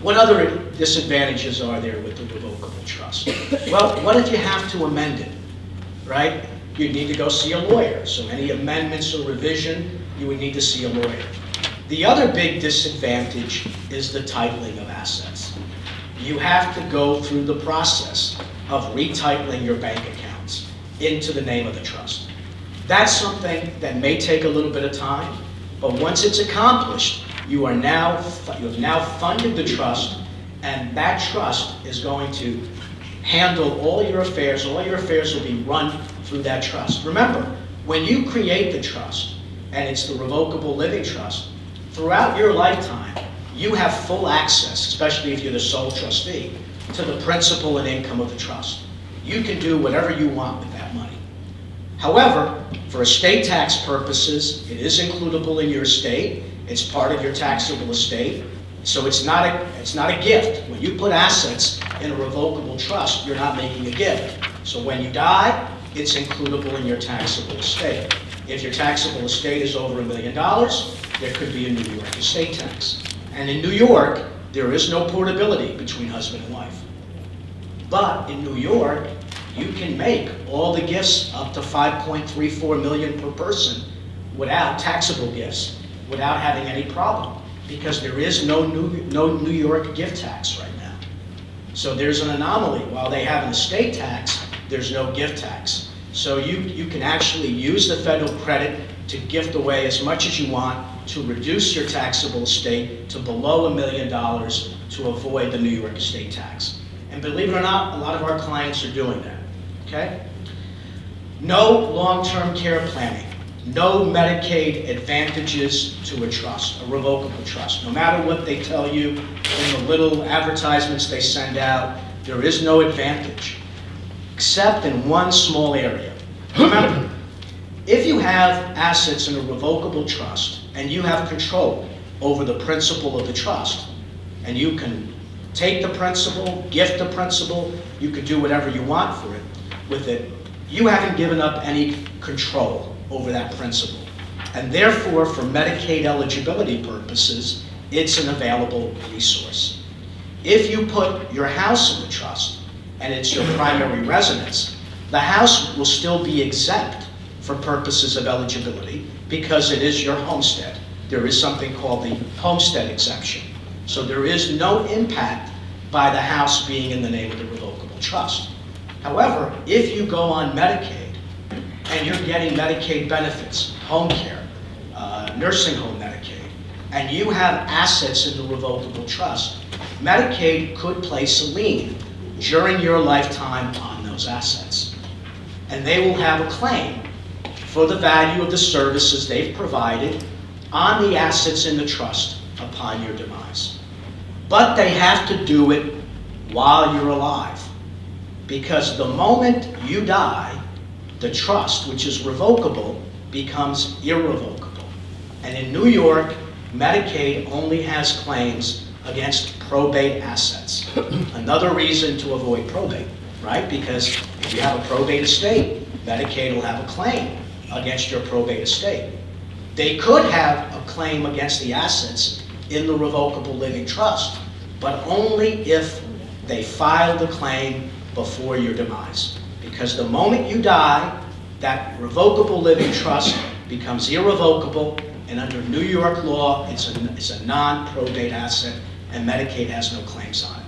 What other disadvantages are there with the revocable trust? Well, what if you have to amend it, right? You'd need to go see a lawyer. So any amendments or revision, you would need to see a lawyer. The other big disadvantage is the titling of assets. You have to go through the process of retitling your bank accounts into the name of the trust. That's something that may take a little bit of time, but once it's accomplished, you have now funded the trust, and that trust is going to handle all your affairs. All your affairs will be run through that trust. Remember, when you create the trust, and it's the revocable living trust, throughout your lifetime, you have full access, especially if you're the sole trustee, to the principal and income of the trust. You can do whatever you want with that money. However, for estate tax purposes, it is includable in your estate. It's part of your taxable estate. So it's not a gift. When you put assets in a revocable trust, you're not making a gift. So when you die, it's includable in your taxable estate. If your taxable estate is over $1 million, there could be a New York estate tax. And in New York, there is no portability between husband and wife. But in New York, you can make all the gifts up to $5.34 million per person without taxable gifts, without having any problem, because there is no New York gift tax right now. So there's an anomaly. While they have an estate tax, there's no gift tax. So you can actually use the federal credit to gift away as much as you want to reduce your taxable estate to below $1 million to avoid the New York estate tax. And believe it or not, a lot of our clients are doing that, okay? No long-term care planning. No Medicaid advantages to a trust, a revocable trust. No matter what they tell you in the little advertisements they send out, there is no advantage, except in one small area. Remember, if you have assets in a revocable trust and you have control over the principal of the trust, and you can take the principal, gift the principal, you can do whatever you want with it, you haven't given up any control over that principal. And therefore, for Medicaid eligibility purposes, it's an available resource. If you put your house in the trust and it's your primary residence, the house will still be exempt for purposes of eligibility because it is your homestead. There is something called the homestead exemption. So there is no impact by the house being in the name of the revocable trust. However, if you go on Medicaid and you're getting Medicaid benefits, home care, nursing home Medicaid, and you have assets in the revocable trust, Medicaid could place a lien during your lifetime on those assets. And they will have a claim for the value of the services they've provided on the assets in the trust upon your demise. But they have to do it while you're alive, because the moment you die, the trust, which is revocable, becomes irrevocable. And in New York, Medicaid only has claims against probate assets. Another reason to avoid probate, right? Because if you have a probate estate, Medicaid will have a claim against your probate estate. They could have a claim against the assets in the revocable living trust, but only if they file the claim before your demise. Because the moment you die, that revocable living trust becomes irrevocable, and under New York law, it's a non-probate asset, and Medicaid has no claims on it.